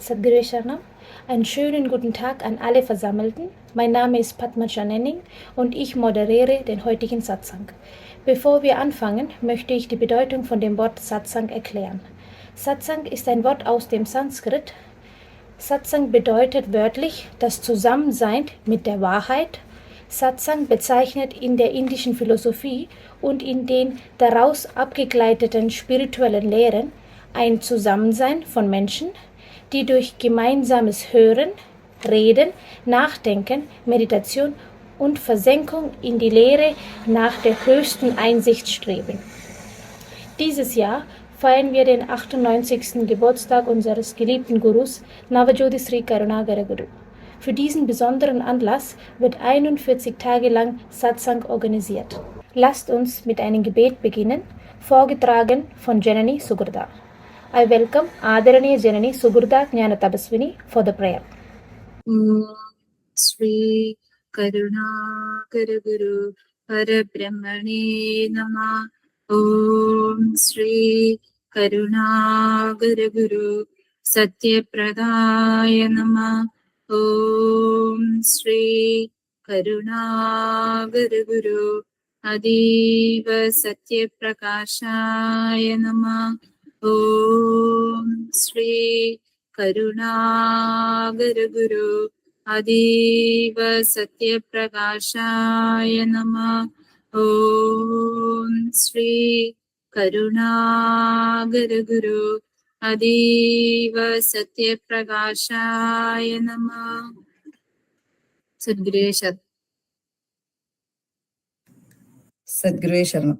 Sadhguru Sharanam. Einen schönen guten Tag an alle Versammelten. Mein Name ist Padma Chanenning und ich moderiere den heutigen Satsang. Bevor wir anfangen, möchte ich die Bedeutung von dem Wort Satsang erklären. Satsang ist ein Wort aus dem Sanskrit. Satsang bedeutet wörtlich das Zusammensein mit der Wahrheit. Satsang bezeichnet in der indischen Philosophie und in den daraus abgeleiteten spirituellen Lehren ein Zusammensein von Menschen, die durch gemeinsames Hören, Reden, Nachdenken, Meditation und Versenkung in die Lehre nach der höchsten Einsicht streben. Dieses Jahr feiern wir den 98. Geburtstag unseres geliebten Gurus Navapoojitham Karunagara Guru. Für diesen besonderen Anlass wird 41 Tage lang Satsang organisiert. Lasst uns mit einem Gebet beginnen, vorgetragen von Janani Sugurda. I welcome Adaraniya Janani Sugurda Jnana Tapaswini for the prayer. Sri Karunagara Guru Parabrahmane Namah. Om Sri Karunagara Guru Satyapradaya Namah. Om Sri Karunagara Guru Adiva Satyaprakashaya Namah. Om Sri Karunagara Guru Adiva Satyaprakashaya Namah. Om Sri Karunagara Guru Adiva Satyaprakashaya Namah. Sadhguru Sharanam.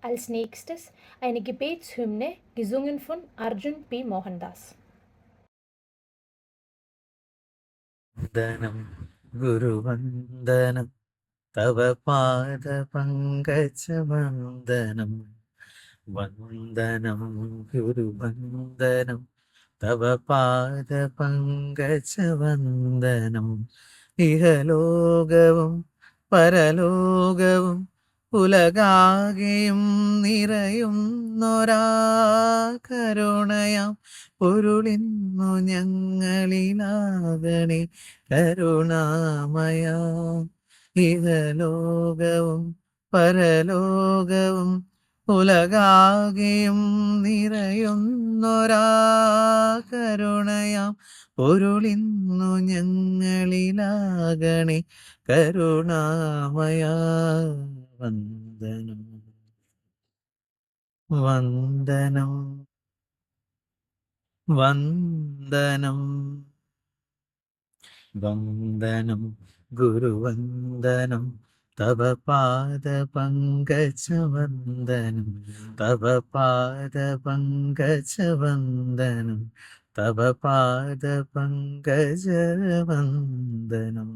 Als nächstes eine Gebetshymne, gesungen von Arjun P. Mohandas. Vandanam Guru Vandanam Tava Pada Pankaja Vandanam Vandanam Guru Vandanam Tava Pada Pankaja Vandanam Ihalogavam Paralogavam ഉലകാകെയും നിറയുന്നൊരാ കരുണയാം പൊരുളിന്നു ഞങ്ങളിലാകണേ കരുണാമയ. ഇഹലോകവും പരലോകവും ഉലകാകെയും നിറയുന്നൊരാ കരുണയാം പൊരുളിന്നു ഞങ്ങളിലാകണേ കരുണാമയ. വന്ദനം വന്ദനം വന്ദനം വന്ദനം ഗുരുവന്ദനം തവ പാദ പങ്കജ വന്ദനം തവ പാദ പങ്കജ വന്ദനം തവ പാദ പങ്കജ വന്ദനം.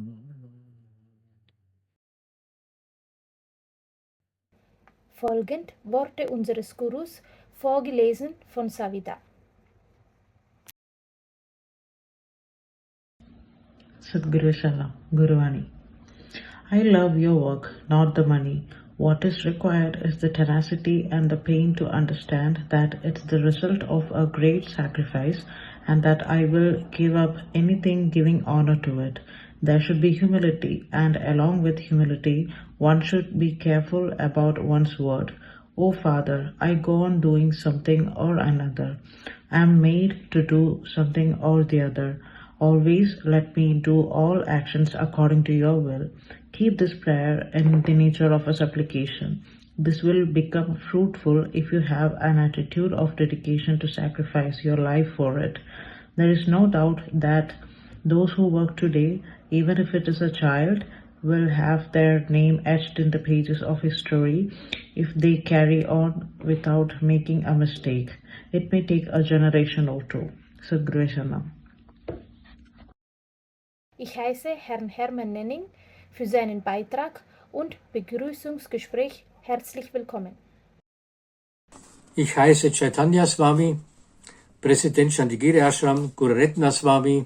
Folgend Worte unseres Gurus, vorgelesen von Savita. Sadhguru Sharanam, Guruvani. I love your work, not the money. What is required is the tenacity and the pain to understand that it's the result of a great sacrifice and that I will give up anything giving honor to it. There should be humility, and along with humility, one should be careful about one's word. Oh Father, I go on doing something or another. I am made to do something or the other. Always let me do all actions according to your will. Keep this prayer in the nature of a supplication. This will become fruitful if you have an attitude of dedication to sacrifice your life for it. There is no doubt that those who work today, even if it is a child, will have their name etched in the pages of history if they carry on without making a mistake. It may take a generation or two. Sadhguru Sharanam. Ich heiße Herrn Hermann Nenning für seinen Beitrag und Begrüßungsgespräch herzlich willkommen. Ich heiße Chaitanya Swami, Präsident Santhigiri Ashram, Guru Retna Swami,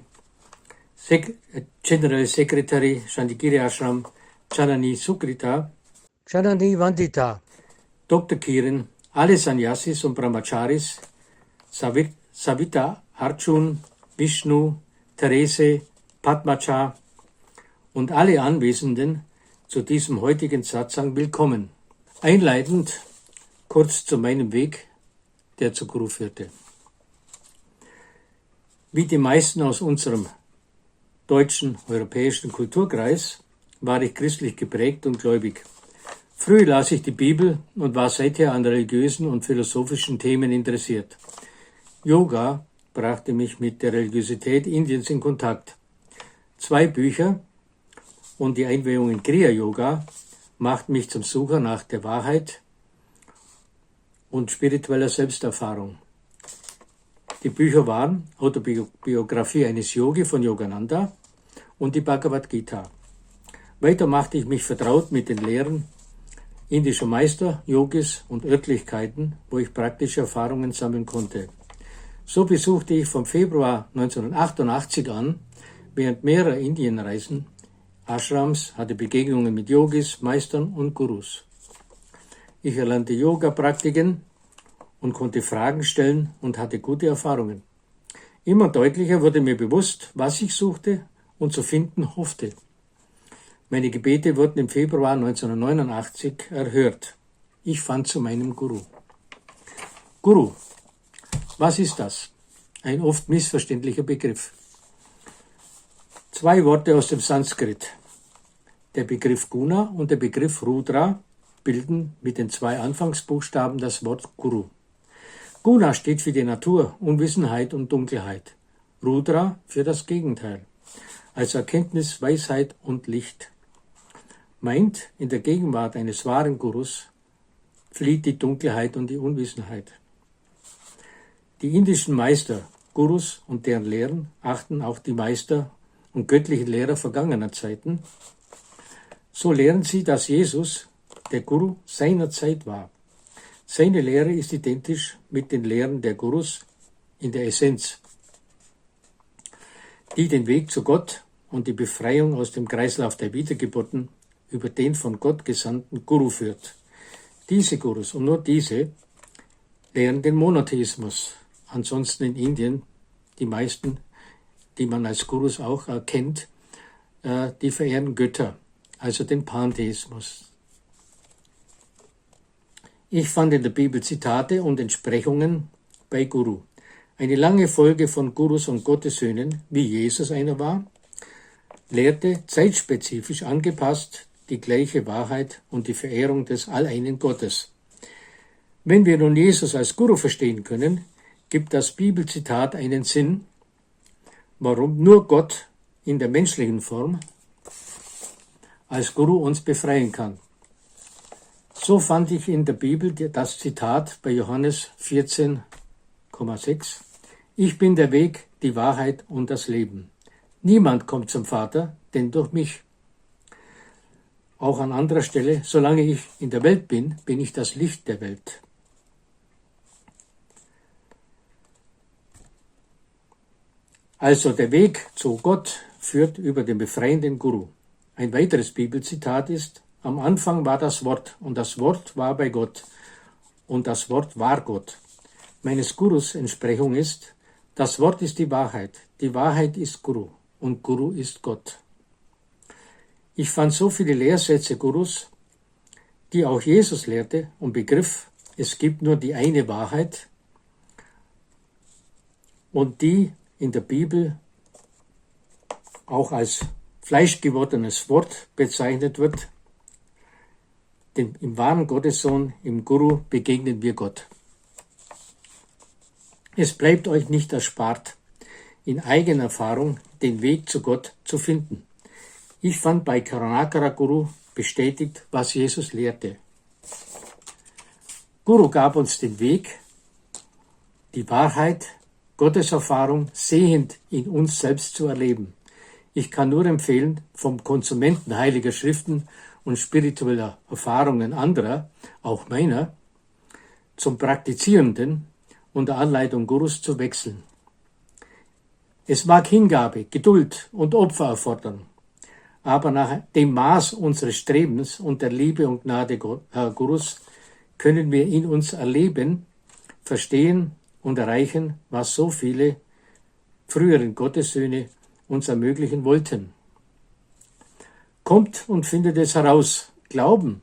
General Secretary Santhigiri Ashram, Janani Sukrita, Janani Vandita, Dr. Kiran, alle Sannyasis und Brahmacharis, Savita, Arjun, Vishnu, Therese, Padmacha und alle Anwesenden zu diesem heutigen Satsang willkommen. Einleitend kurz zu meinem Weg, der zu Guru führte. Wie die meisten aus unserem deutschen, europäischen Kulturkreis war ich christlich geprägt und gläubig. Früh las ich die Bibel und war seither an religiösen und philosophischen Themen interessiert. Yoga brachte mich mit der Religiosität Indiens in Kontakt. 2 Bücher und die Einweihung in Kriya-Yoga machten mich zum Sucher nach der Wahrheit und spiritueller Selbsterfahrung. Die Bücher waren Autobiografie eines Yogi von Yogananda und die Bhagavad Gita. Weiter machte ich mich vertraut mit den Lehren indischer Meister, Yogis und Örtlichkeiten, wo ich praktische Erfahrungen sammeln konnte. So besuchte ich vom Februar 1988 an, während mehrerer Indienreisen, Ashrams, hatte Begegnungen mit Yogis, Meistern und Gurus. Ich erlernte Yoga-Praktiken und konnte Fragen stellen und hatte gute Erfahrungen. Immer deutlicher wurde mir bewusst, was ich suchte und zu finden hoffte. Meine Gebete wurden im Februar 1989 erhört. Ich fand zu meinem Guru. Guru, was ist das? Ein oft missverständlicher Begriff. 2 Worte aus dem Sanskrit. Der Begriff Guna und der Begriff Rudra bilden mit den 2 Anfangsbuchstaben das Wort Guru. Guna steht für die Natur, Unwissenheit und Dunkelheit. Rudra für das Gegenteil, als Erkenntnis, Weisheit und Licht. Meint, in der Gegenwart eines wahren Gurus flieht die Dunkelheit und die Unwissenheit. Die indischen Meister, Gurus und deren Lehren achten auch die Meister und göttlichen Lehrer vergangener Zeiten. So lehren sie, dass Jesus, der Guru, seiner Zeit war. Seine Lehre ist identisch mit den Lehren der Gurus in der Essenz, die den Weg zu Gott und die Befreiung aus dem Kreislauf der Wiedergeburten über den von Gott gesandten Guru führt. Diese Gurus und nur diese lehren den Monotheismus. Ansonsten in Indien, die meisten, die man als Gurus auch erkennt, die verehren Götter, also den Pantheismus. Ich fand in der Bibel Zitate und Entsprechungen bei Guru. Eine lange Folge von Gurus und Gottessöhnen, wie Jesus einer war, lehrte zeitspezifisch angepasst die gleiche Wahrheit und die Verehrung des alleinen Gottes. Wenn wir nun Jesus als Guru verstehen können, gibt das Bibelzitat einen Sinn, warum nur Gott in der menschlichen Form als Guru uns befreien kann. So fand ich in der Bibel das Zitat bei Johannes 14,6: Ich bin der Weg, die Wahrheit und das Leben. Niemand kommt zum Vater, denn durch mich. Auch an anderer Stelle, solange ich in der Welt bin, bin ich das Licht der Welt. Also der Weg zu Gott führt über den befreienden Guru. Ein weiteres Bibelzitat ist: Am Anfang war das Wort und das Wort war bei Gott und das Wort war Gott. Meines Gurus Entsprechung ist: Das Wort ist die Wahrheit ist Guru und Guru ist Gott. Ich fand so viele Lehrsätze Gurus, die auch Jesus lehrte und begriff, es gibt nur die eine Wahrheit und die in der Bibel auch als fleischgewordenes Wort bezeichnet wird, denn im wahren Gottessohn, im Guru, begegnen wir Gott. Es bleibt euch nicht erspart, in eigener Erfahrung den Weg zu Gott zu finden. Ich fand bei Karunakara Guru bestätigt, was Jesus lehrte. Guru gab uns den Weg, die Wahrheit, Gotteserfahrung sehend in uns selbst zu erleben. Ich kann nur empfehlen, vom Konsumenten heiliger Schriften und spiritueller Erfahrungen anderer, auch meiner, zum Praktizierenden unter Anleitung Gurus zu wechseln. Es mag Hingabe, Geduld und Opfer erfordern, aber nach dem Maß unseres Strebens und der Liebe und Gnade Gurus können wir in uns erleben, verstehen und erreichen, was so viele früheren Gottessöhne uns ermöglichen wollten. Kommt und findet es heraus. Glauben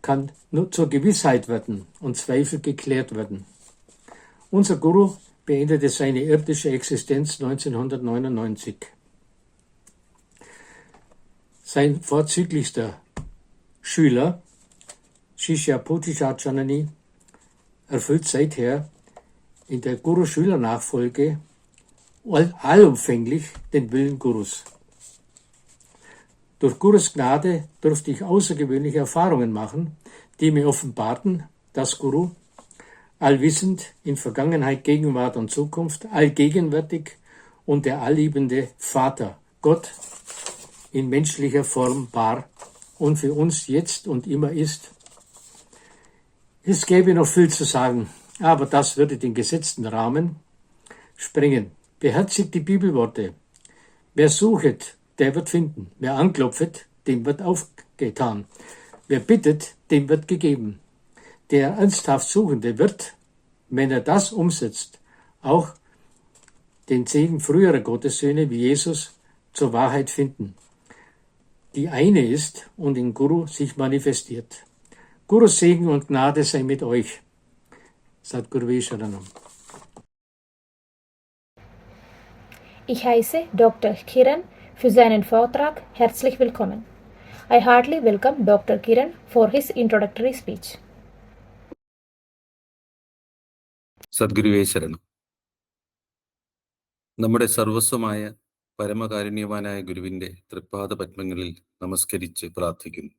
kann nur zur Gewissheit werden und Zweifel geklärt werden. Unser Guru beendete seine irdische Existenz 1999. Sein vorzüglichster Schüler, Shishya Putishajanani, erfüllt seither in der Guru-Schüler-Nachfolge allumfänglich den Willen Gurus. Durch Gurus Gnade durfte ich außergewöhnliche Erfahrungen machen, die mir offenbarten, dass Guru allwissend in Vergangenheit, Gegenwart und Zukunft, allgegenwärtig und der allliebende Vater, Gott, in menschlicher Form war und für uns jetzt und immer ist. Es gäbe noch viel zu sagen, aber das würde den gesetzten Rahmen sprengen. Beherzigt die Bibelworte. Wer suchet, der wird finden. Wer anklopfet, dem wird aufgetan. Wer bittet, dem wird gegeben. Der ernsthaft Suchende wird, wenn er das umsetzt, auch den Segen früherer Gottessöhne wie Jesus zur Wahrheit finden, die eine ist und in Guru sich manifestiert. Gurus Segen und Gnade sei mit euch. Satguru Sharanam. Ich heiße Dr. Kiran für seinen Vortrag herzlich willkommen. I heartily welcome Dr. Kiran for his introductory speech. സദ്ഗുരുവേ ശരണം. നമ്മുടെ സർവസ്വമായ പരമകാരുണ്യവാനായ ഗുരുവിൻ്റെ തൃപ്പാദ പത്മങ്ങളിൽ നമസ്കരിച്ച് പ്രാർത്ഥിക്കുന്നു.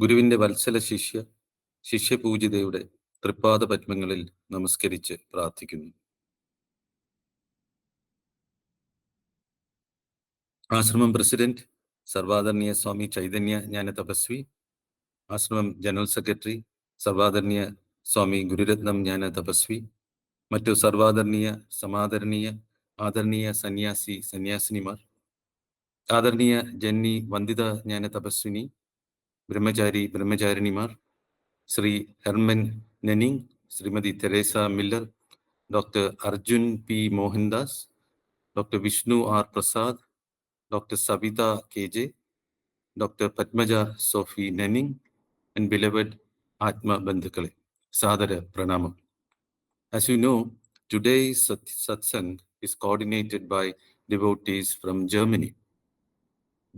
ഗുരുവിൻ്റെ വത്സല ശിഷ്യപൂജിതയുടെ തൃപ്പാദ പത്മങ്ങളിൽ നമസ്കരിച്ച് പ്രാർത്ഥിക്കുന്നു. ആശ്രമം president സർവാദരണീയ സ്വാമി ചൈതന്യ ജ്ഞാന തപസ്വി, ആശ്രമം ജനറൽ സെക്രട്ടറി സർവാദരണീയ സ്വാമി ഗുരുരത്നം ജ്ഞാന തപസ്വി, മറ്റു സർവാദരണീയ സമാദരണീയ ആദരണീയ സന്യാസിനിമാർ, ആദരണീയ ജന്നി വന്ദിത ജ്ഞാന തപസ്വിനി, ബ്രഹ്മചാരിണിമാർ, Shri Herman Nenning, Shrimati Theresa Miller, doctor Arjun P Mohandas, doctor Vishnu R Prasad, doctor Savitha K J, doctor Padmaja Sophie Nenning, and beloved ആത്മബന്ധുക്കളെ, സാദര പ്രണാമം. As you know, today's satsang is coordinated by devotees from Germany.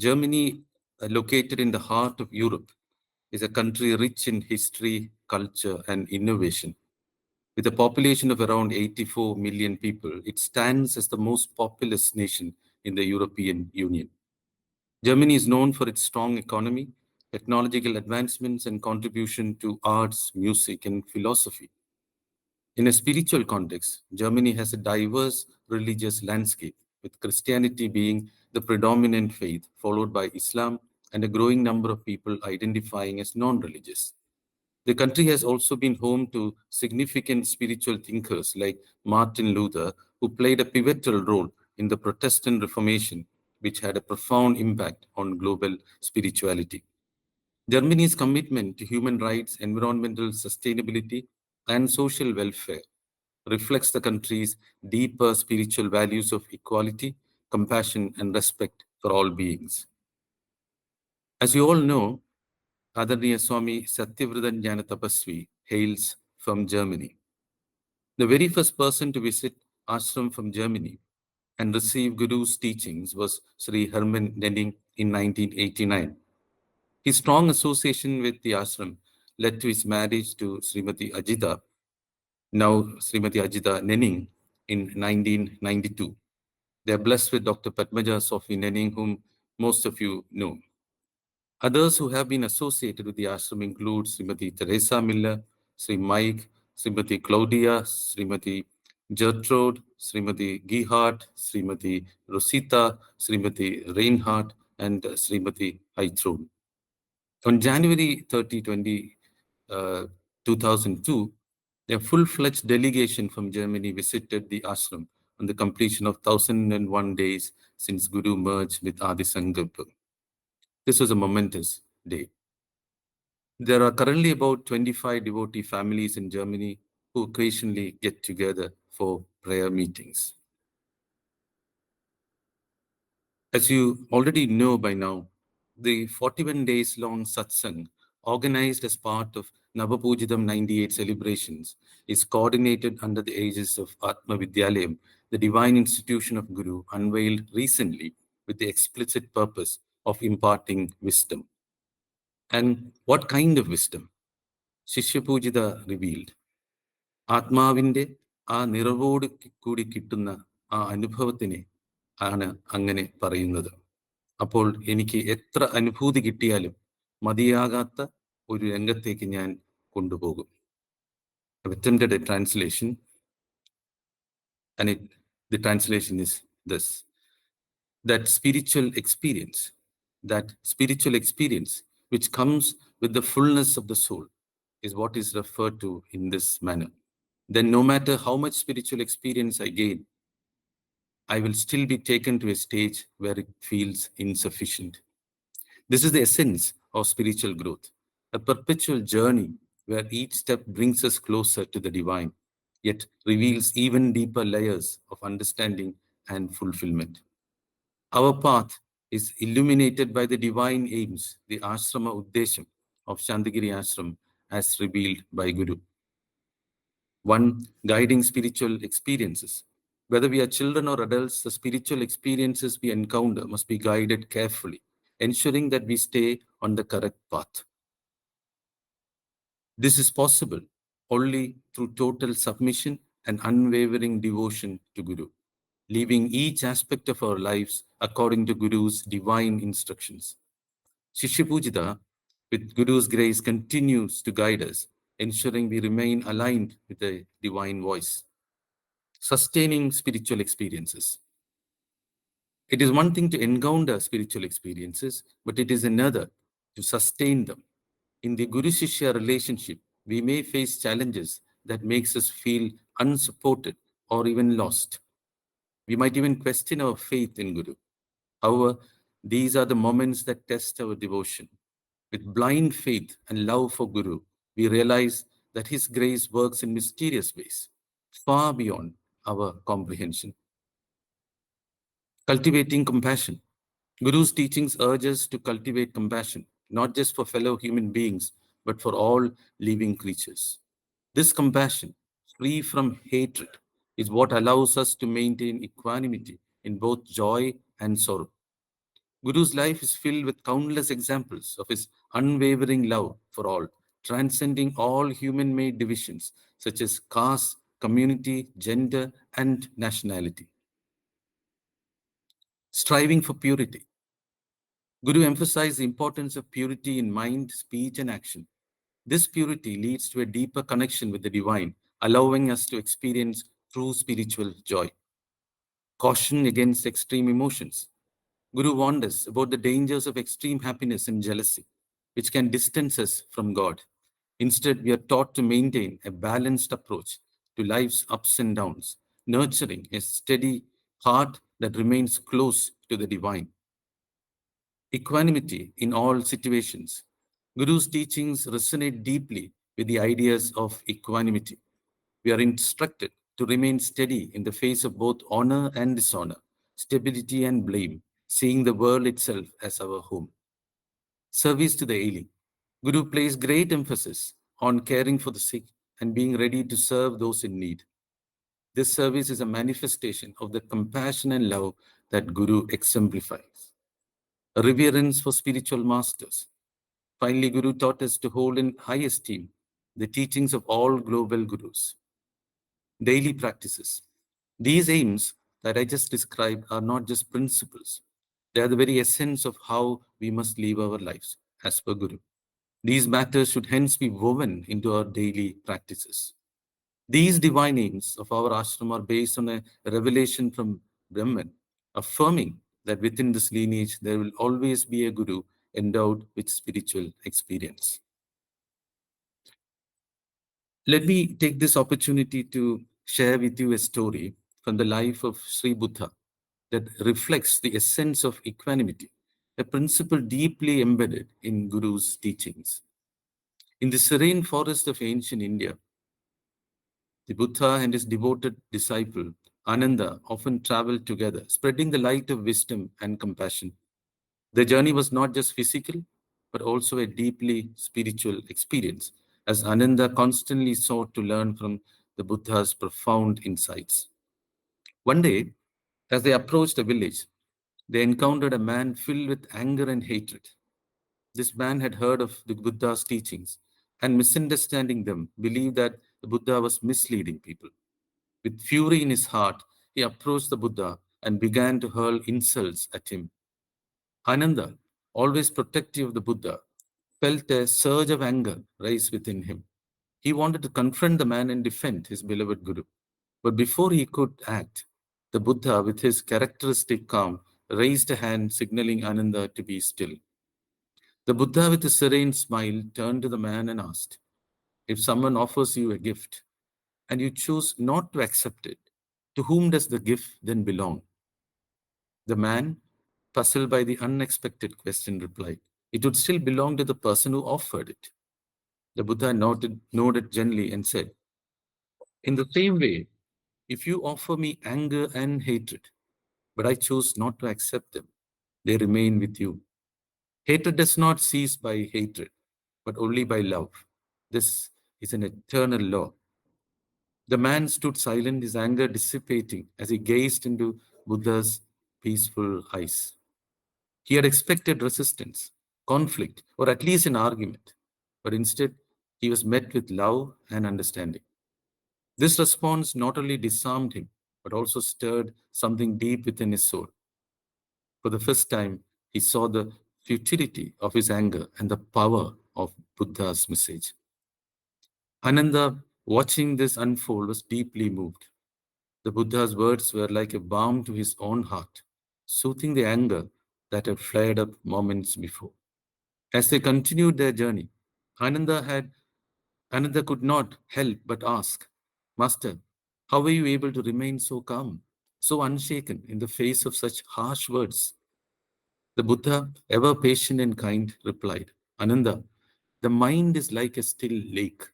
Germany, located in the heart of Europe, is a country rich in history, culture, and innovation. With a population of around 84 million people, it stands as the most populous nation in the European Union. Germany is known for its strong economy, technological advancements, and contribution to arts, music, and philosophy. In a spiritual context, Germany has a diverse religious landscape, with Christianity being the predominant faith, followed by Islam and a growing number of people identifying as non-religious. The country has also been home to significant spiritual thinkers like Martin Luther, who played a pivotal role in the Protestant Reformation, which had a profound impact on global spirituality. Germany's commitment to human rights, environmental sustainability, and social welfare reflects the country's deeper spiritual values of equality, compassion, and respect for all beings. As you all know, Adharniya Swami Satyavradan Jnana Tapasvi hails from Germany. The very first person to visit ashram from Germany and receive Guru's teachings was Sri Herman Nenning in 1989. His strong association with the ashram led to his marriage to Srimati Ajita, now Srimati Ajita Nenning, in 1992. They are blessed with Dr. Padmaja Sophie Nenning, whom most of you know. Others who have been associated with the ashram include Srimati Teresa Miller, Sri Mike, Srimati Claudia, Srimati Gertrude, Srimati Gihart, Srimati Rosita, Srimati Reinhardt, and Srimati Heitrud. On January 30, 2002, a full-fledged delegation from Germany visited the ashram on the completion of 1001 days since Guru merged with Adi Sangam. This was a momentous day. There are currently about 25 devotee families in Germany who occasionally get together for prayer meetings. As you already know by now, the 41 days long satsang, organized as part of Navapoojitham 98 celebrations, is coordinated under the aegis of Atma Vidyalayam, the divine institution of Guru, unveiled recently with the explicit purpose of imparting wisdom. And what kind of wisdom? Shishya revealed. ആത്മാവിൻ്റെ ആ നിറവോട് കൂടി കിട്ടുന്ന ആ അനുഭവത്തിനെ ആണ് അങ്ങനെ പറയുന്നത്. അപ്പോൾ എനിക്ക് എത്ര അനുഭൂതി കിട്ടിയാലും മതിയാകാത്ത ഒരു രംഗത്തേക്ക് ഞാൻ കൊണ്ടുപോകും. I've attempted a translation, and the translation is this: that spiritual experience which comes with the fullness of the soul is what is referred to in this manner. Then no matter how much spiritual experience I gain, I will still be taken to a stage where it feels insufficient. This is the essence of spiritual growth, a perpetual journey where each step brings us closer to the divine, yet reveals even deeper layers of understanding and fulfillment. Our path is illuminated by the divine aims, the ashrama uddesham of Santhigiri ashram as revealed by Guru. One, guiding spiritual experiences. Whether we are children or adults, the spiritual experiences we encounter must be guided carefully, ensuring that we stay on the correct path. This is possible only through total submission and unwavering devotion to Guru, leaving each aspect of our lives according to Guru's divine instructions. Shishya Pujita, with Guru's grace, continues to guide us, ensuring we remain aligned with the divine voice. Sustaining spiritual experiences. It is one thing to encounter spiritual experiences, but it is another to sustain them. In the Guru-Shishya relationship, we may face challenges that makes us feel unsupported or even lost. We might even question our faith in Guru. However, these are the moments that test our devotion. With blind faith and love for Guru, we realize that his grace works in mysterious ways, far beyond our comprehension. Cultivating compassion. Guru's teachings urge us to cultivate compassion, not just for fellow human beings, but for all living creatures. This compassion, free from hatred, is what allows us to maintain equanimity in both joy and sorrow. Guru's life is filled with countless examples of his unwavering love for all, transcending all human-made divisions such as caste, community, gender, and nationality. Striving for purity. Guru emphasized the importance of purity in mind, speech, and action. This purity leads to a deeper connection with the divine, allowing us to experience true spiritual joy. Caution against extreme emotions. Guru warned us about the dangers of extreme happiness and jealousy, which can distance us from God. Instead, we are taught to maintain a balanced approach to life's ups and downs, nurturing a steady heart that remains close to the divine. Equanimity in all situations. Guru's teachings resonate deeply with the ideas of equanimity. We are instructed to remain steady in the face of both honor and dishonor, stability and blame, seeing the world itself as our home. Service to the ailing. Guru placed great emphasis on caring for the sick and being ready to serve those in need. This service is a manifestation of the compassion and love that Guru exemplifies. Reverence for spiritual masters. Finally, Guru taught us to hold in high esteem the teachings of all global Gurus. Daily practices. These aims that I just described are not just principles. They are the very essence of how we must live our lives as per Guru. These matters should hence be woven into our daily practices. These divine aims of our ashram are based on a revelation from Brahman, affirming that within this lineage there will always be a Guru endowed with spiritual experience. Let me take this opportunity to share with you a story from the life of Sri Buddha that reflects the essence of equanimity, a principle deeply embedded in Guru's teachings. In the serene forest of ancient India, the Buddha and his devoted disciple, Ananda, often traveled together, spreading the light of wisdom and compassion. The journey was not just physical, but also a deeply spiritual experience, as Ananda constantly sought to learn from the Buddha's profound insights. One day, as they approached a village, they encountered a man filled with anger and hatred. This man had heard of the Buddha's teachings and, misunderstanding them, believed that the Buddha was misleading people. With fury in his heart, he approached the Buddha and began to hurl insults at him. Ananda, always protective of the Buddha, felt a surge of anger rise within him. He wanted to confront the man and defend his beloved Guru. But before he could act, the Buddha, with his characteristic calm, raised a hand signaling Ananda to be still. The Buddha, with a serene smile, turned to the man and asked, "If someone offers you a gift and you choose not to accept it, to whom does the gift then belong?" The man, puzzled by the unexpected question, replied, "It would still belong to the person who offered it." The Buddha nodded gently and said, "In the same way, if you offer me anger and hatred, but I choose not to accept them, they remain with you. Hatred does not cease by hatred, but only by love. This is an eternal law." The man stood silent, his anger dissipating as he gazed into Buddha's peaceful eyes. He had expected resistance, conflict, or at least an argument, but instead he was met with love and understanding. This response not only disarmed him, but also stirred something deep within his soul. For the first time, he saw the futility of his anger and the power of Buddha's message. Ananda, watching this unfold, was deeply moved. The Buddha's words were like a balm to his own heart, soothing the anger that had flared up moments before. As they continued their journey, Ananda could not help but ask, "Master, how were you able to remain so calm, so unshaken in the face of such harsh words?" The Buddha, ever patient and kind, replied, "Ananda, the mind is like a still lake.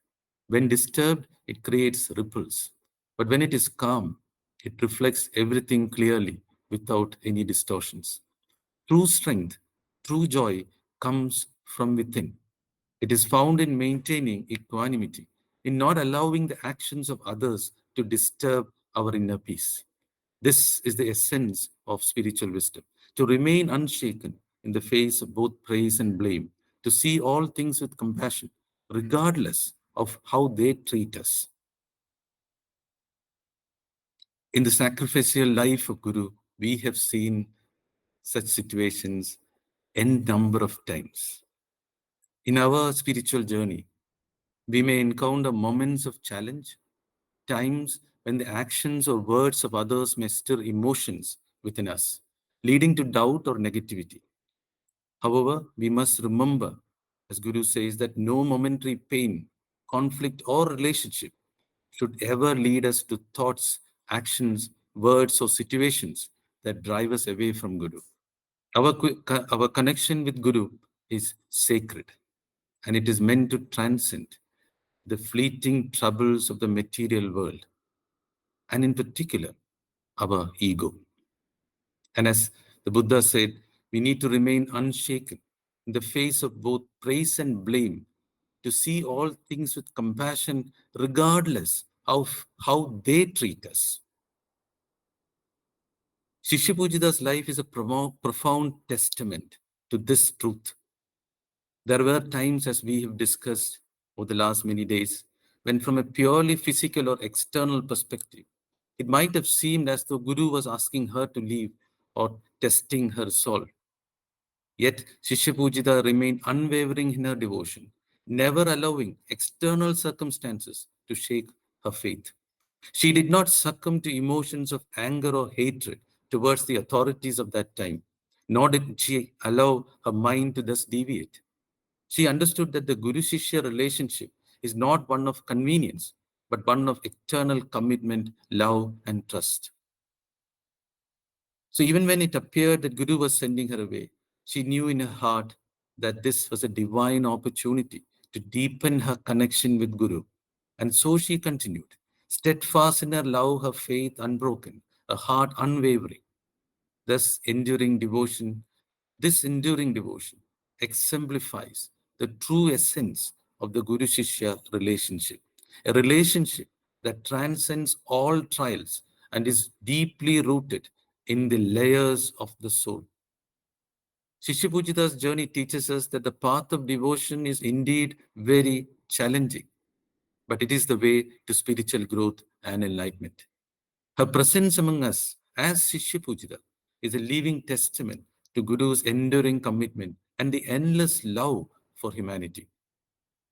When disturbed, it creates ripples. But when it is calm, it reflects everything clearly without any distortions. True strength, true joy comes from within. It is found in maintaining equanimity, in not allowing the actions of others to disturb our inner peace. This is the essence of spiritual wisdom, to remain unshaken in the face of both praise and blame, to see all things with compassion, regardless of how they treat us. In the sacrificial life of Guru, we have seen such situations n number of times. In our spiritual journey, we may encounter moments of challenge, times when the actions or words of others may stir emotions within us, leading to doubt or negativity. However, we must remember, as Guru says, that no momentary pain, conflict, or relationship should ever lead us to thoughts, actions, words, or situations that drive us away from Guru. Our connection with Guru is sacred, and it is meant to transcend the fleeting troubles of the material world, and in particular, our ego. And as the Buddha said, we need to remain unshaken in the face of both praise and blame, to see all things with compassion, regardless of how they treat us. Shishapujita's life is a profound testament to this truth. There were times, as we have discussed over the last many days, when from a purely physical or external perspective, it might have seemed as though Guru was asking her to leave or testing her soul. Yet Shishapujita remained unwavering in her devotion, never allowing external circumstances to shake her faith. She did not succumb to emotions of anger or hatred towards the authorities of that time, nor did she allow her mind to thus deviate. She understood that the Guru Shishya relationship is not one of convenience, but one of eternal commitment, love, and trust. So even when it appeared that Guru was sending her away, she knew in her heart that this was a divine opportunity to deepen her connection with Guru. And so she continued, steadfast in her love, her faith unbroken, her heart unwavering. This enduring devotion exemplifies the true essence of the Guru Shishya relationship, a relationship that transcends all trials and is deeply rooted in the layers of the soul. Shishya Pujita's journey teaches us that the path of devotion is indeed very challenging, but it is the way to spiritual growth and enlightenment. Her presence among us as Shishya Pujita is a living testament to Guru's enduring commitment and the endless love for humanity.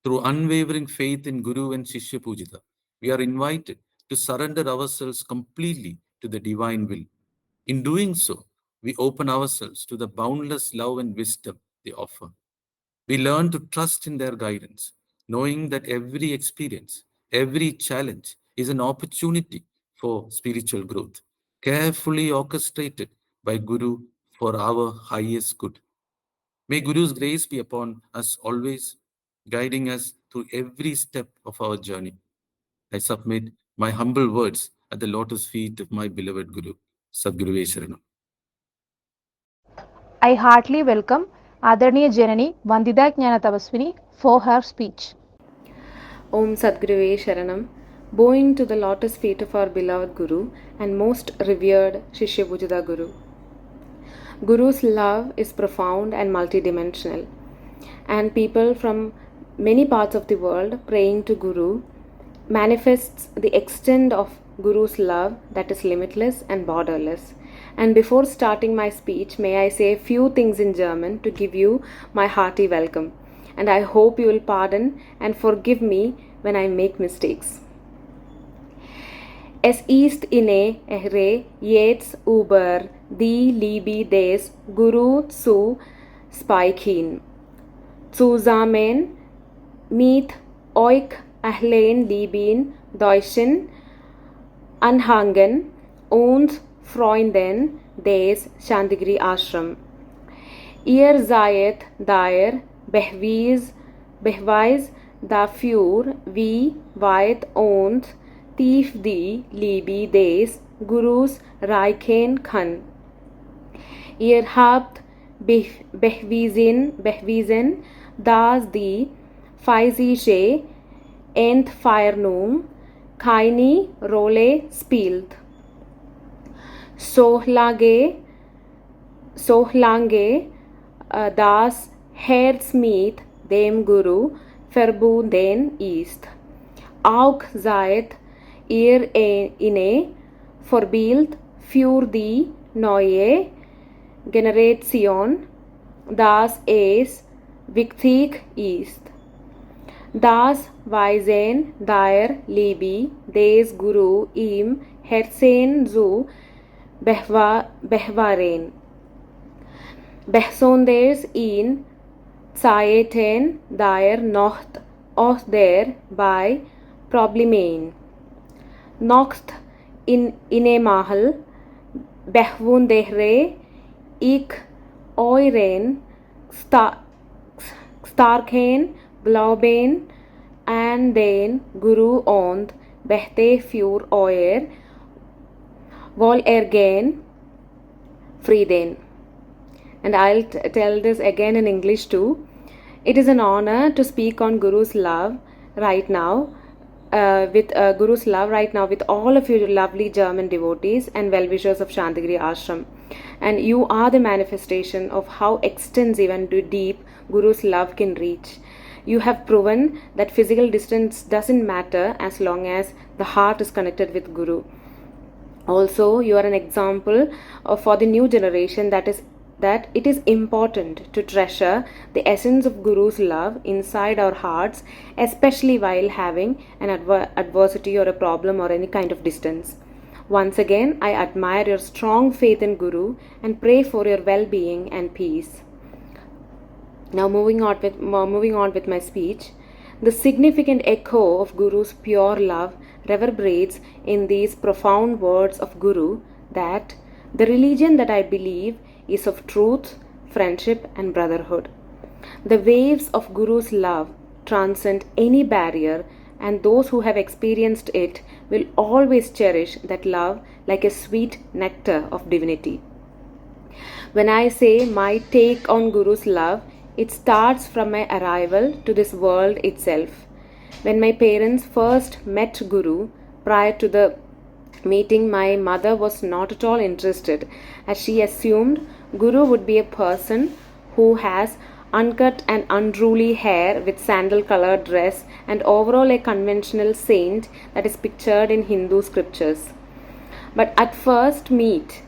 Through unwavering faith in Guru and Shishya Pujita, we are invited to surrender ourselves completely to the divine will. In doing so, we open ourselves to the boundless love and wisdom they offer. We learn to trust in their guidance, knowing that every experience, every challenge is an opportunity for spiritual growth, carefully orchestrated by Guru for our highest good. May Guru's grace be upon us always, guiding us through every step of our journey. I submit my humble words at the lotus feet of my beloved Guru, Sadguru Sharanam. I heartily welcome Adarniya Janani Vandida Jnana Tapaswini for her speech. Om Sadguru Sharanam. Bowing to the lotus feet of our beloved Guru and most revered Shishya Pujita Guru. Guru's love is profound and multidimensional, and people from many parts of the world praying to Guru manifests the extent of Guru's love that is limitless and borderless. And before starting my speech, may I say a few things in German to give you my hearty welcome. And I hope you will pardon and forgive me when I make mistakes. Es ist inne ehre jetzt über die Liebe des Guru zu sprechen. Zusammen mit euch allen lieben Deutschen Anhängern und Freunden des Santhigiri Ashram. Ihr seid der Beweis dafür, wie weit und tief die Liebe des Gurus reichen kann. Ihr habt bewiesen, dass die physische Entfernung keine Rolle spielt. Solange das Herz mit dem Guru verbunden ist. Auch seid ihr inne Vorbild für die neue Generation, dass es wichtig ist, das Weisen der Liebe des Guru im Herzen zu bewahren. Besonders in Zeiten der Not oder bei Problemen. Nocht innemal bewundere ich euren starken Glauben an den Guru und bete für euer Wohlergehen, Frieden. And I'll tell this again in English too. It is an honor to speak on Guru's love right now. With all of you lovely German devotees and well-wishers of Santhigiri Ashram. And you are the manifestation of how extensive and deep Guru's love can reach. You have proven that physical distance doesn't matter as long as the heart is connected with Guru. Also, you are an example for the new generation that it is important to treasure the essence of Guru's love inside our hearts, especially while having an adversity or a problem or any kind of distance. Once again, I admire your strong faith in Guru and pray for your well-being and peace. Now moving on with my speech, the significant echo of Guru's pure love reverberates in these profound words of Guru that the religion that I believe is of truth, friendship and brotherhood. The waves of Guru's love transcend any barrier, and those who have experienced it will always cherish that love like a sweet nectar of divinity. When I say my take on Guru's love, it starts from my arrival to this world itself. When my parents first met Guru, prior to the meeting, my mother was not at all interested, as she assumed Guru would be a person who has uncut and unruly hair with sandal colored dress and overall a conventional saint that is pictured in Hindu scriptures. But at first meet,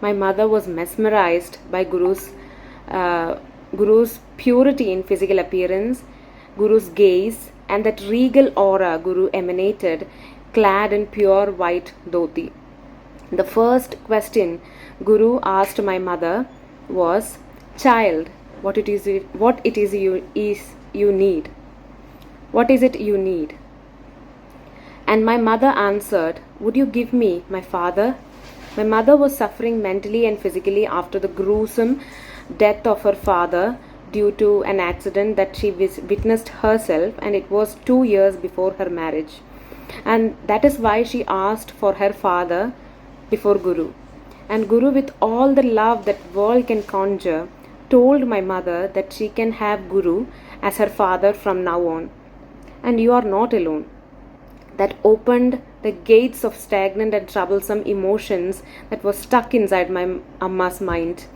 my mother was mesmerized by Guru's purity in physical appearance, Guru's gaze, and that regal aura Guru emanated, clad in pure white dhoti. The first question Guru asked my mother was, "Child, what it is you need? What is it you need?" And my mother answered, "Would you give me my father?" My mother was suffering mentally and physically after the gruesome death of her father due to an accident that she witnessed herself, and it was 2 years before her marriage. And that is why she asked for her father before Guru. And Guru, with all the love that world can conjure, told my mother that she can have Guru as her father from now on. And you are not alone. That opened the gates of stagnant and troublesome emotions that was stuck inside my Amma's mind.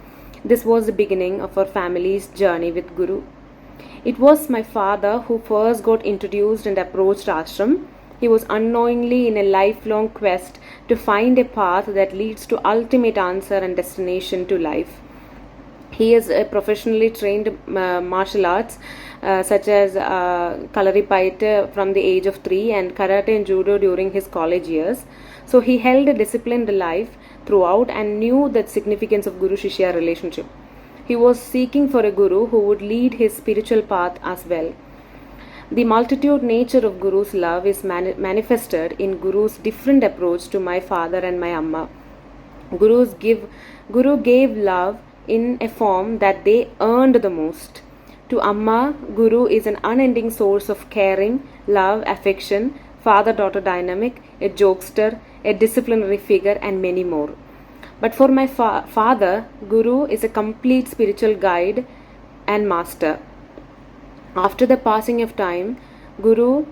This was the beginning of our family's journey with Guru. It was my father who first got introduced and approached ashram. He was unknowingly in a lifelong quest to find a path that leads to ultimate answer and destination to life. He is a professionally trained martial arts such as Kalaripayattu from the age of 3 and Karate and Judo during his college years. So he held a disciplined life throughout and knew the significance of Guru-Shishya relationship. He was seeking for a Guru who would lead his spiritual path as well. The multitude nature of Guru's love is manifested in Guru's different approach to my father and my Amma. Guru gave love in a form that they earned the most. To Amma, Guru is an unending source of caring, love, affection, father-daughter dynamic, a jokester, a disciplinary figure, and many more. But for my father, Guru is a complete spiritual guide and master. After the passing of time, Guru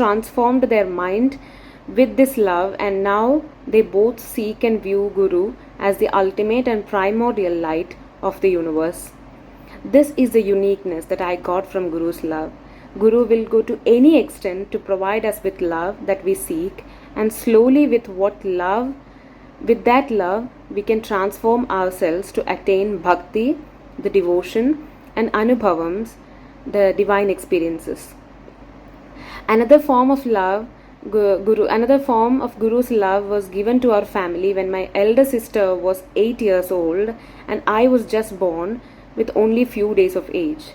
transformed their mind with this love, and now they both seek and view Guru as the ultimate and primordial light of the universe. This is the uniqueness that I got from Guru's love. Guru will go to any extent to provide us with love that we seek, and slowly with that love we can transform ourselves to attain bhakti, the devotion, and anubhavams, the divine experiences. Another form of Guru's love was given to our family when my elder sister was 8 years old and I was just born with only few days of age.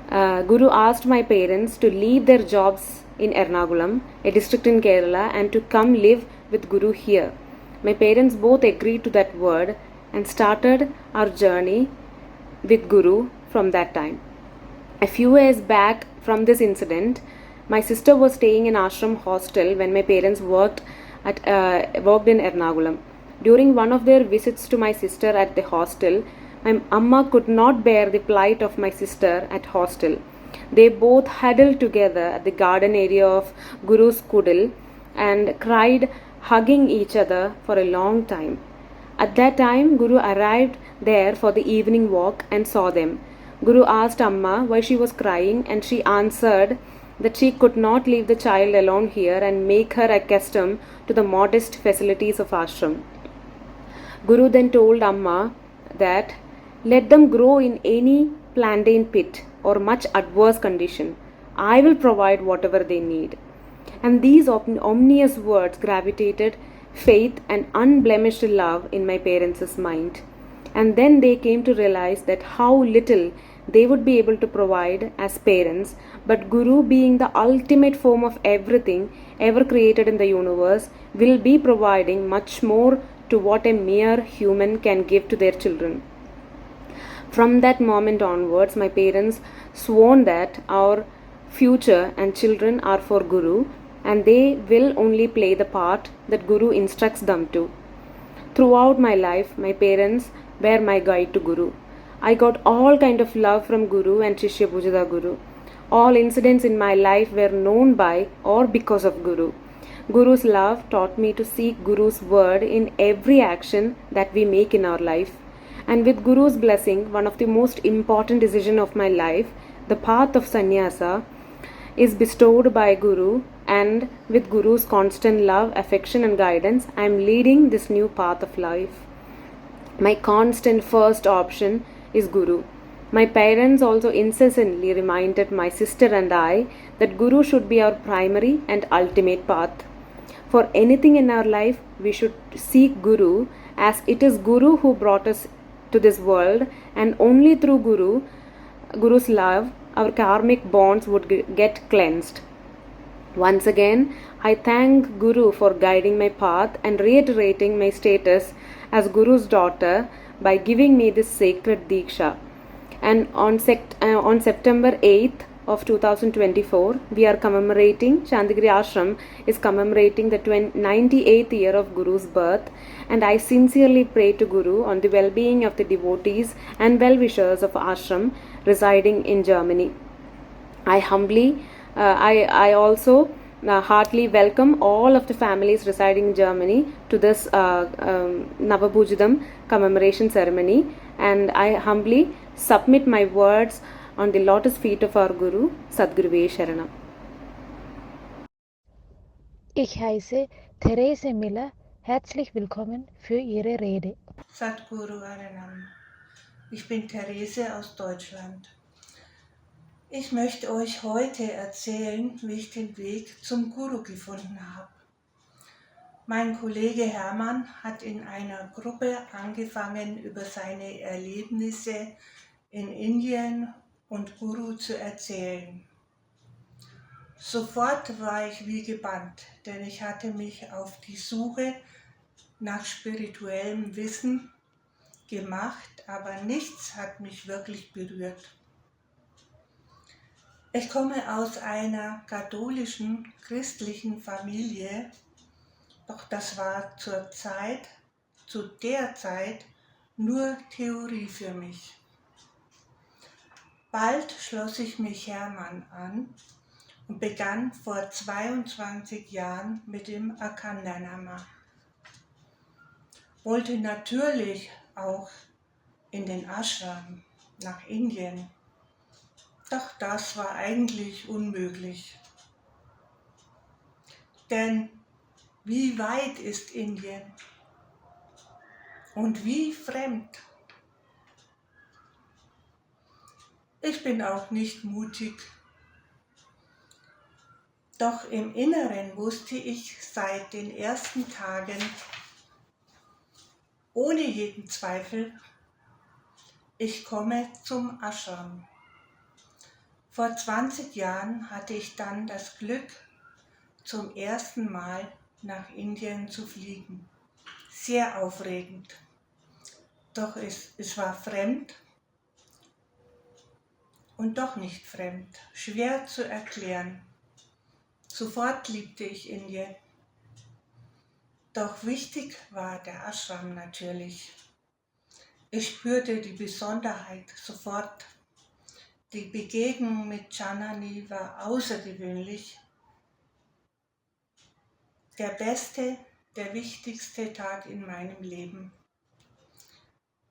Guru asked my parents to leave their jobs in Ernakulam, a district in Kerala, and to come live with Guru here. My parents both agreed to that word and started our journey with Guru from that time. A few years back from this incident, my sister was staying in ashram hostel when my parents worked in Ernakulam. During one of their visits to my sister at the hostel, my Amma could not bear the plight of my sister at hostel. They both huddled together at the garden area of Guru's kudil and cried, hugging each other for a long time. At that time, Guru arrived there for the evening walk and saw them. Guru asked Amma why she was crying, and she answered that she could not leave the child alone here and make her accustomed to the modest facilities of ashram. Guru then told Amma that let them grow in any plantain pit or much adverse condition. I will provide whatever they need. And these ominous words gravitated faith and unblemished love in my parents' mind. And then they came to realize that how little they would be able to provide as parents, but Guru, being the ultimate form of everything ever created in the universe, will be providing much more to what a mere human can give to their children. From that moment onwards, my parents sworn that our future and children are for Guru, and they will only play the part that Guru instructs them to. Throughout my life, my parents were my guide to Guru. I got all kind of love from Guru and Shishya Pujita Guru. All incidents in my life were known by or because of Guru. Guru's love taught me to seek Guru's word in every action that we make in our life. And with Guru's blessing, one of the most important decisions of my life, the path of sannyasa, is bestowed by Guru, and with Guru's constant love, affection, and guidance, I am leading this new path of life. My constant first option is Guru. My parents also incessantly reminded my sister and I that Guru should be our primary and ultimate path. For anything in our life, we should seek Guru, as it is Guru who brought us to this world, and only through Guru's love, our karmic bonds would get cleansed. Once again, I thank Guru for guiding my path and reiterating my status as Guru's daughter by giving me this sacred Diksha. And on September 8th of 2024, we are commemorating, Santhigiri Ashram is commemorating the 98th year of Guru's birth, and I sincerely pray to Guru on the well-being of the devotees and well-wishers of Ashram residing in Germany. I also heartily welcome all of the families residing in Germany to this Navapoojitham commemoration ceremony, and I humbly submit my words on the lotus feet of our Guru, Sadguruve Sharanam. Ich heiße Therese Miller. Herzlich willkommen für Ihre Rede. Sadhguru Aranam. Ich bin Therese aus Deutschland. Ich möchte euch heute erzählen, wie ich den Weg zum Guru gefunden habe. Mein Kollege Hermann hat in einer Gruppe angefangen, über seine Erlebnisse in Indien und Guru zu erzählen. Sofort war ich wie gebannt, denn ich hatte mich auf die Suche nach spirituellem Wissen gemacht, aber nichts hat mich wirklich berührt. Ich komme aus einer katholischen, christlichen Familie, doch das war zu der Zeit nur Theorie für mich. Bald schloss ich mich Hermann an und begann vor 22 Jahren mit dem Akhandanama. Wollte natürlich auch in den Ashram nach Indien. Doch das war eigentlich unmöglich. Denn wie weit ist Indien? Und wie fremd? Ich bin auch nicht mutig. Doch im Inneren wusste ich seit den ersten Tagen, ohne jeden Zweifel, ich komme zum Ashram. Vor 20 Jahren hatte ich dann das Glück, zum ersten Mal nach Indien zu fliegen. Sehr aufregend. Doch es war fremd und doch nicht fremd. Schwer zu erklären. Sofort liebte ich Indien. Doch wichtig war der Ashram natürlich. Ich spürte die Besonderheit sofort. Die Begegnung mit Janani war außergewöhnlich. Der beste, der wichtigste Tag in meinem Leben.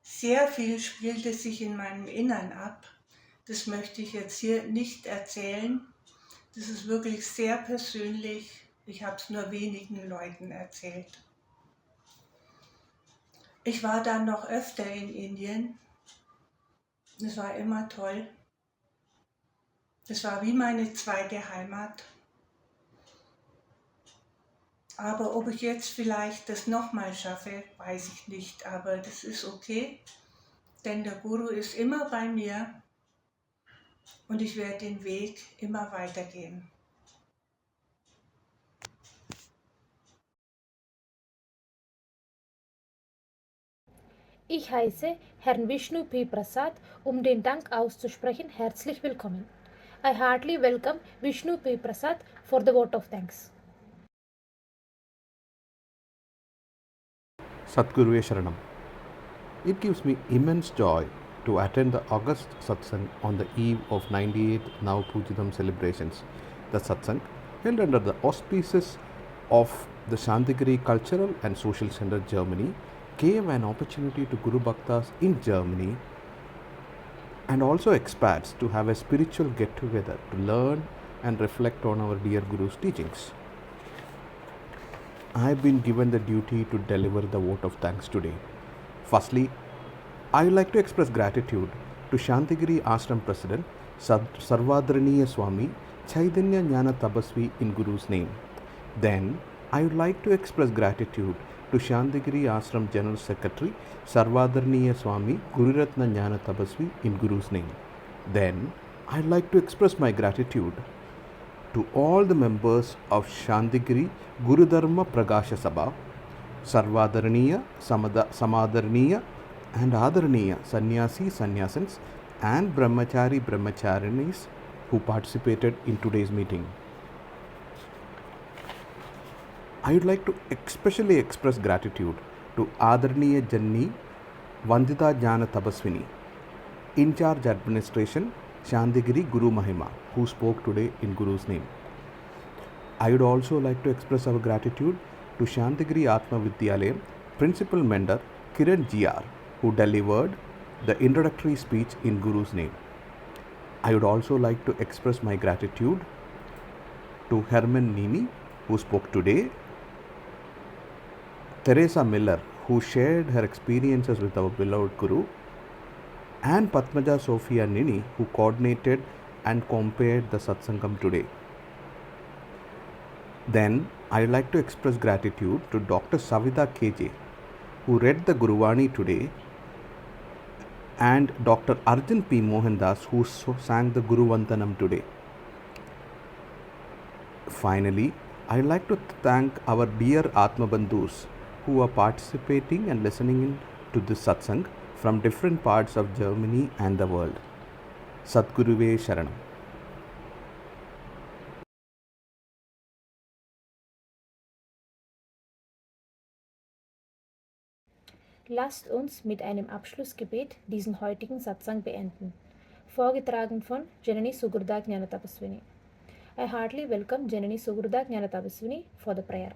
Sehr viel spielte sich in meinem Innern ab. Das möchte ich jetzt hier nicht erzählen. Das ist wirklich sehr persönlich. Ich habe es nur wenigen Leuten erzählt. Ich war dann noch öfter in Indien. Das war immer toll. Das war wie meine zweite Heimat. Aber ob ich jetzt vielleicht das nochmal schaffe, weiß ich nicht. Aber das ist okay, denn der Guru ist immer bei mir und ich werde den Weg immer weitergehen. Ich heiße Herrn Vishnu P. Prasad, den Dank auszusprechen. Herzlich willkommen. I heartily welcome Vishnu P. Prasad for the vote of thanks. Sadhguru Sharanam. It gives me immense joy to attend the August Satsang on the eve of 98th Navapoojitham celebrations. The Satsang, held under the auspices of the Santhigiri Cultural and Social Center, Germany, gave an opportunity to Guru Bhaktas in Germany and also expats to have a spiritual get-together to learn and reflect on our dear Guru's teachings. I have been given the duty to deliver the vote of thanks today. Firstly, I would like to express gratitude to Santhigiri Ashram President Sarvadharaniya Swami Chaitanya Jnana Tabasvi in Guru's name. Then, I would like to express gratitude to Santhigiri Ashram General Secretary Sarvadharaniya Swami Gururatna Jnana Tabasvi in Guru's name. Then, I would like to express my gratitude to all the members of Santhigiri Guru Dharma Pragasha Sabha, Sarvadharaniya, Samadharaniya and Adharaniya Sannyasi Sannyasins and Brahmachari Brahmacharinis who participated in today's meeting. I would like to especially express gratitude to Adharaniya Janni Vandita Jnana Tabaswini, in charge administration Santhigiri Guru Mahima, who spoke today in Guru's name. I would also like to express our gratitude to Santhigiri Atma Vidyalayam Principal Mentor Kiran GR, who delivered the introductory speech in Guru's name. I would also like to express my gratitude to Herman Nini, who spoke today, Teresa Miller, who shared her experiences with our beloved Guru, and Padmaja Sophia Nini, who coordinated and compared the Satsangam today. Then, I would like to express gratitude to Dr. Savita KJ, who read the Guruvani today, and Dr. Arjun P. Mohandas, who sang the Guru Vandanam today. Finally, I would like to thank our dear Atma Bandhus who are participating and listening to this satsang from different parts of Germany and the world. Sadhguruve Sharanam. Lasst uns mit einem Abschlussgebet diesen heutigen Satsang beenden. Vorgetragen von Janani Sugurda Jnana Tabaswini. I heartily welcome Janani Sugurda Jnana Tabaswini for the prayer.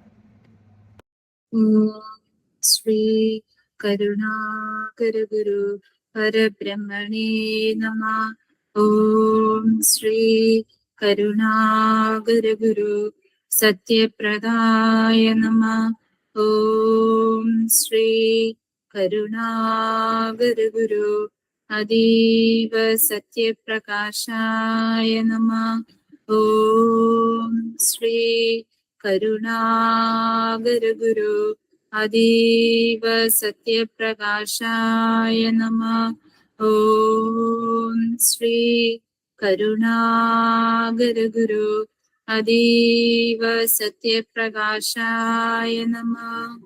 Sri Karunakara Guru Parabrahmane Namah. Om Sri Karunakara Guru Satyapradaya Namah. Om Sri Karunakara Guru Adiva Satyaprakashaya Namah. Om Sri Karunakara Guru Adiva Satyaprakashaya Namah. Om Sri Karunakara Guru Adiva Satyaprakashaya Namah.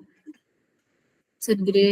Sadhguru